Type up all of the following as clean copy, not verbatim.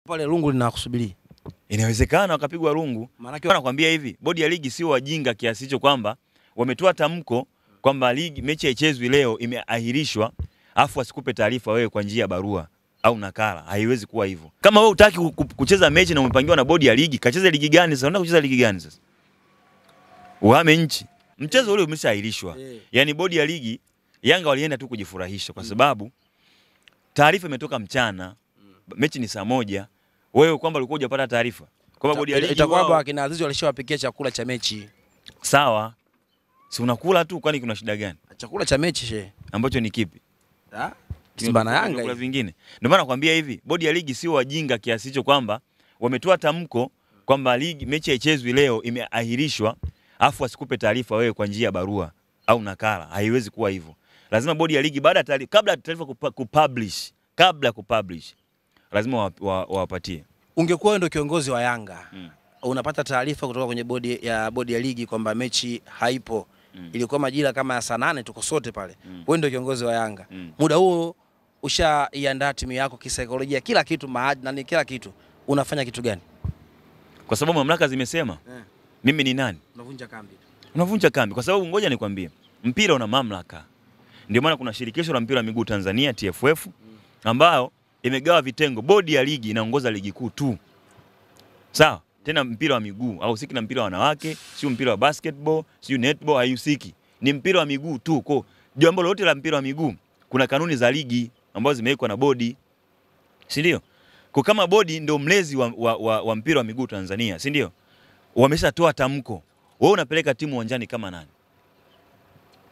Pale rungu linakusubiri. Inawezekana wakapigwa rungu. Maana nakwambia hivi, bodi ya ligi sio wajinga kiasi hicho kwamba wametoa tamko kwamba ligi mechi haichezwi leo imeahirishwa, afu asikupe taarifa wewe kwa njia ya barua au nakala. Haiwezi kuwa hivyo. Kama wewe hutaki kucheza mechi na umepangiwa na bodi ya ligi, kacheze ligi gani sasa? Unataka kucheza ligi gani sasa? Uhame nchi. Mchezo ule umeshaahirishwa. Yaani bodi ya ligi Yanga walienda tu kujifurahisha kwa sababu taarifa imetoka mchana. Mechi ni saa 1. Wewe kwamba ulikuwa hujapata taarifa kwamba bodi ya ligi itakuwa kwa kina Azizi walishawapikia chakula cha mechi. Sawa. Si unakula tu, kwani kuna shida gani? Chakula cha mechi she. Ambacho ni kipi? Simba na Yanga kuna vingine. Ndio maana nakwambia hivi, bodi ya ligi sio wajinga kiasi hicho kwamba wametoa tamko kwamba ligi mechi haichezwi leo imeahirishwa, afu asikupe taarifa wewe kwa njia ya barua au nakala. Haiwezi kuwa hivyo. Lazima bodi ya ligi baada ya kabla taarifa kupublish lazima wawapatie. Ungekuwa ndio kiongozi wa Yanga, unapata taarifa kutoka kwenye bodi ya ligi kwamba mechi haipo. Ilikuwa majira kama ya saa 8 tuko sote pale. Wewe ndio kiongozi wa Yanga. Muda huo ushaiandaa timu yako kisaikolojia, kila kitu na kila kitu. Unafanya kitu gani? Kwa sababu mamlaka zimesema. Mimi ni nani? Unavunja kambi. Unavunja kambi kwa sababu ngoja nikwambie. Mpira una mamlaka. Ndio maana kuna shirikisho la mpira wa miguu Tanzania TFF ambao imegawa vitengo. Bodi ya ligi inaongoza ligi kuu tu. Sawa? Tena mpira wa miguu au siki na mpira wa wanawake, sio mpira wa basketball, sio netball, hayusiki. Ni mpira wa miguu tu. Kwa jambo lolote la mpira wa miguu kuna kanuni za ligi ambazo zimewekwa na bodi. Si ndio? Kwa kama bodi ndio mlezi wa mpira wa miguu Tanzania, si ndio? Wameshatoa tamko. Wewe unapeleka timu uwanjani kama nani?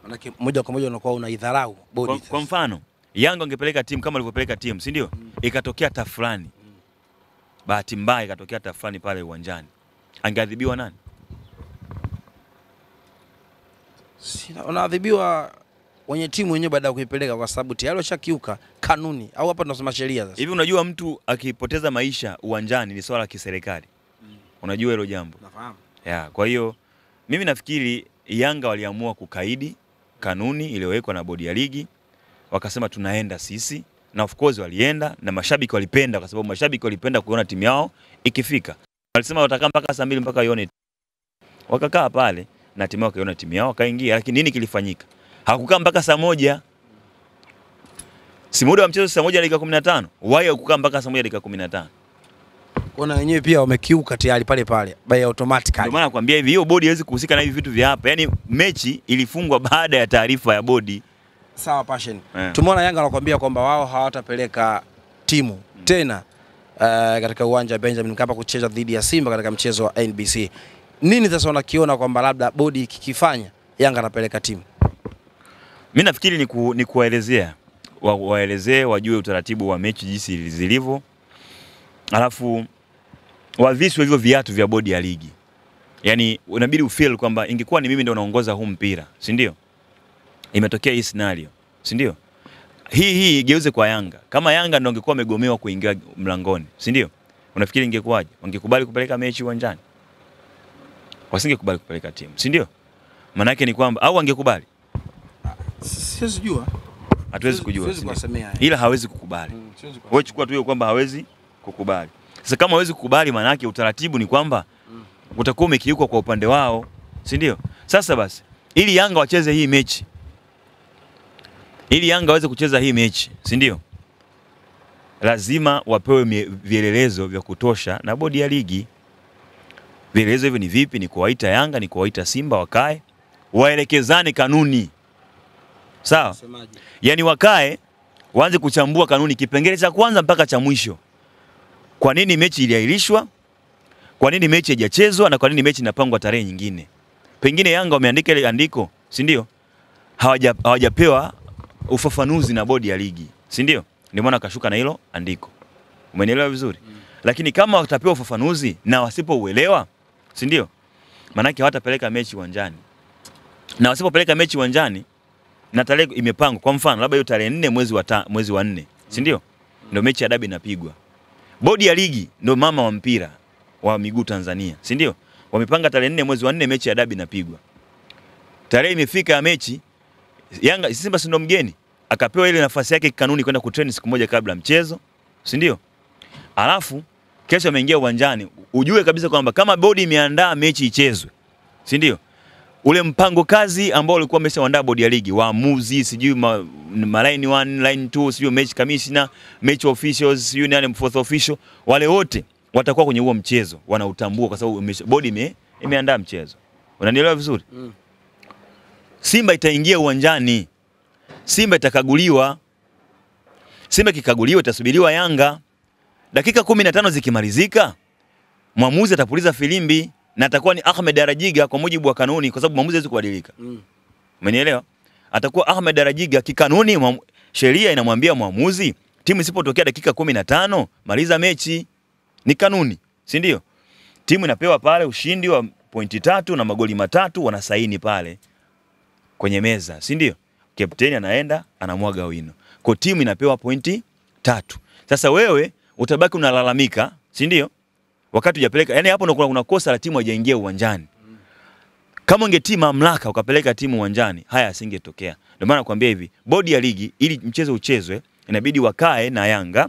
Manake moja kwa moja unakuwa unaidharau bodi. Kwa mfano, Yanga angepeleka timu kama alivyopeleka timu, si ndio? Ikatokea tafulani. Bahati mbaya ikatokea tafulani pale uwanjani. Angeadhibiwa nani? Unaadhibiwa wenye timu wenyewe baada ya kuipeleka kwa sababu tayari washakiuka kanuni au hapa tunasema sheria sasa. Hivi unajua mtu akipoteza maisha uwanjani ni swala la kiserikali. Unajua hilo jambo? Nafahamu. Kwa hiyo mimi nafikiri Yanga waliamua kukaidi kanuni iliyowekwa na bodi ya ligi. Wakasema tunaenda sisi, na of course walienda na mashabiki walipenda kwa sababu mashabiki walipenda kuona timu yao ikifika. Walisema watakaa mpaka saa 2 mpaka ione. Wakakaa pale na timu yao kaiona timu yao kaingia, lakini nini kilifanyika? Hakukaa mpaka saa 1. Si muda wa mchezo saa 1 dakika 15. Wao hakukaa mpaka saa 1 dakika 15. Kuna wenyewe pia wamekiuka tayari pale by automatically. Ndio maana nakwambia hivi, hiyo bodi haiwezi kuhusika na hivi vitu vya hapa. Yaani mechi ilifungwa baada ya taarifa ya bodi. Sawa Passion. Tumeona Yanga wanakuambia kwamba wao hawatapeleka timu tena katika uwanja wa Benjamin Mkapa kucheza dhidi ya Simba katika mchezo wa NBC. Nini sasa unakiona kwamba labda bodi kikifanya Yanga anapeleka timu? Mimi nafikiri ni kuwaelezea. Waelezee wajue utaratibu wa mechi jinsi zilivyo. Alafu waviswe hivyo viatu vya bodi ya ligi. Yaani unabidi ufeel kwamba ingekuwa ni mimi ndio naongoza huu mpira, si ndio? Imetokea hii scenario, si ndio? Hii igeuze kwa Yanga. Kama Yanga ndio angekuwa amegomewa kuingia mlangoni, si ndio? Unafikiri ingekuwaje? Wangekubali kupeleka mechi uwanjani? Wasingekubali kupeleka timu, si ndio? Maana yake ni kwamba au wangekubali? Siwezi kujua. Hatuwezi kujua. Siwezi kusemea. Ila hawezi kukubali. Wewe chukua tu hiyo kwamba hawezi kukubali. Sasa kama hawezi kukubali, maana yake utaratibu ni kwamba utakuwa umekiuka kwa upande wao, si ndio? Sasa basi, ili Yanga wacheze hii mechi, ili Yanga waweze kucheza hii mechi, si ndio? Lazima wapewe vielelezo vya kutosha na bodi ya ligi. Vielelezo hivyo ni vipi? Ni kuwaita Yanga, ni kuwaita Simba wakae, waelekezane kanuni. Sawa? Yaani wakae, waanze kuchambua kanuni kipengele cha kwanza mpaka cha mwisho. Kwa nini mechi iliahirishwa? Kwa nini mechi haijachezwa na kwa nini mechi inapangwa tarehe nyingine? Pengine Yanga wameandika ile andiko, si ndio? Hawajapewa ufafanuzi na bodi ya ligi, si ndio? Ndio maana akashuka na hilo andiko. Umenielewa vizuri? Lakini kama watapewa ufafanuzi na wasipouelewa, si ndio? Maana yake hawatapeleka mechi uwanjani. Na wasipopeleka mechi uwanjani na tarehe imepangwa, kwa mfano labda hiyo tarehe 4 mwezi wa 4, si ndio? Ndio mechi ya dabi inapigwa. Bodi ya ligi ndio mama wa mpira wa miguu Tanzania, si ndio? Wamepanga tarehe 4 mwezi wa 4 mechi ya dabi inapigwa. Tarehe imefika ya mechi, Yanga Simba si ndo mgeni, akapewa ile nafasi yake kanuni kwenda kutrain siku moja kabla mchezo, si ndio? Alafu kesho ameingia uwanjani, ujue kabisa kwamba kama bodi imeandaa mechi ichezwe, si ndio? Ule mpango kazi ambao ulikuwa umeshaandaa bodi ya ligi, waamuzi, sijui line 1, line 2, sijui match commissioner, match officials, sijui nani fourth official, wale wote watakuwa kwenye huo mchezo, wanautambua kwa sababu bodi imeandaa mchezo. Unanielewa vizuri? Simba itaingia uwanjani. Simba itakaguliwa. Simba kikaguliwa itasubiriwa Yanga. Dakika 15 zikimalizika, mwamuzi atapuliza filimbi na atakuwa ni Ahmed Darajiga kwa mujibu wa kanuni, kwa sababu mwamuzi hawezi kubadilika. Umenielewa? Atakuwa Ahmed Darajiga kikanuni, sheria inamwambia mwamuzi, timu isipotokea dakika 15 maliza mechi. Ni kanuni, si ndio? Timu inapewa pale ushindi wa pointi 3 na magoli 3, wanasaini pale kwenye meza, si ndio? Kapteni anaenda anamwaga wino. Kwa timu inapewa pointi 3. Sasa wewe utabaki unalalamika, si ndio? Wakati hujapeleka, yani hapo ndio kuna kosa la timu haijaingia uwanjani. Kama ungetii mamlaka ukapeleka timu uwanjani, haya asingetokea. Ndio maana nakwambia hivi, bodi ya ligi ili mchezo uchezwe, inabidi wakae na Yanga,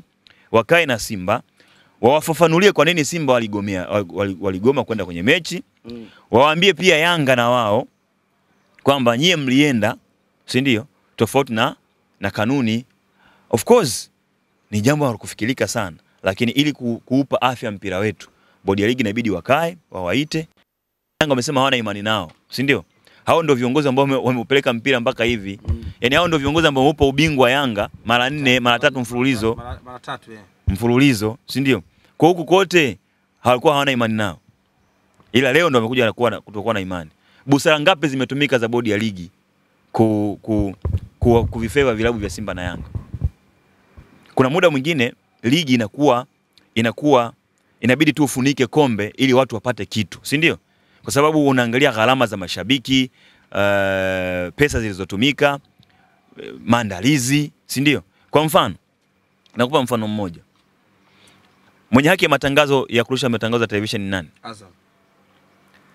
wakae na Simba, wawafafanulie kwa nini Simba waligoma kwenda kwenye mechi. Wawaambie pia Yanga na wao kwamba nyie mlienda, si ndio? Tofauti na kanuni. Of course ni jambo la kufikirika sana, lakini ili kuupa afya mpira wetu, bodi ya ligi inabidi wakae, wawaite. Yanga wamesema hawana imani nao, si ndio? Hao ndio viongozi ambao wamepeleka mpira mpaka hivi. Yaani hao ndio viongozi ambao wamepa ubingwa Yanga mara 4, mara 3 mfululizo. Mara 3 mfululizo, si ndio? Kwa huku kote hawakuwa hawana imani nao. Ila leo ndio wamekuja kutokuwa na imani. Busara ngapi zimetumika za bodi ya ligi kuvifeva vilabu vya Simba na Yanga? Kuna muda mwingine ligi inakuwa inabidi tu ufunike kombe ili watu wapate kitu, si ndio? Kwa sababu unaangalia gharama za mashabiki, pesa zilizotumika, maandalizi, si ndio? Kwa mfano, nakupa mfano mmoja. Mwenye haki ya matangazo ya kurusha matangazo ya television ni nani? Azam.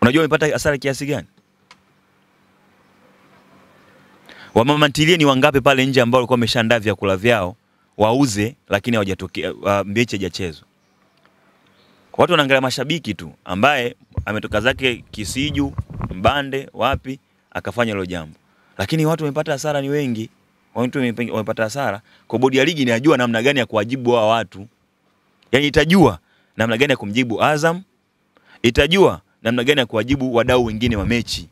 Unajua wamepata hasara kiasi gani? Wamama ntilie ni wangapi pale nje ambao walikuwa wameshaandaa vyakula vyao wauze, lakini hawajatokea, mechi haijachezwa. Watu wanaangalia mashabiki tu, ambaye ametoka zake Kisiju, Mbande, wapi akafanya hilo jambo. Lakini watu wamepata hasara ni wengi. Watu wamepata hasara. Kwa bodi ya ligi inajua namna gani ya kuwajibu hao watu. Yaani itajua namna gani ya kumjibu Azam, itajua namna gani ya kuwajibu wadau wengine wa mechi.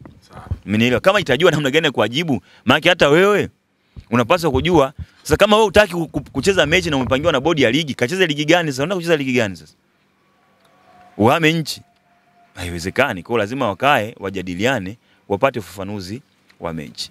Mmenielewa? Kama itajua namna gani ya kuwajibu, maana hata wewe unapaswa kujua. Sasa kama wewe hutaki kucheza mechi na umepangiwa na bodi ya ligi, kacheze ligi gani sasa? Unataka kucheza ligi gani sasa? Uhame nchi? Haiwezekani. Kwa lazima wakae, wajadiliane, wapate ufafanuzi wa mechi.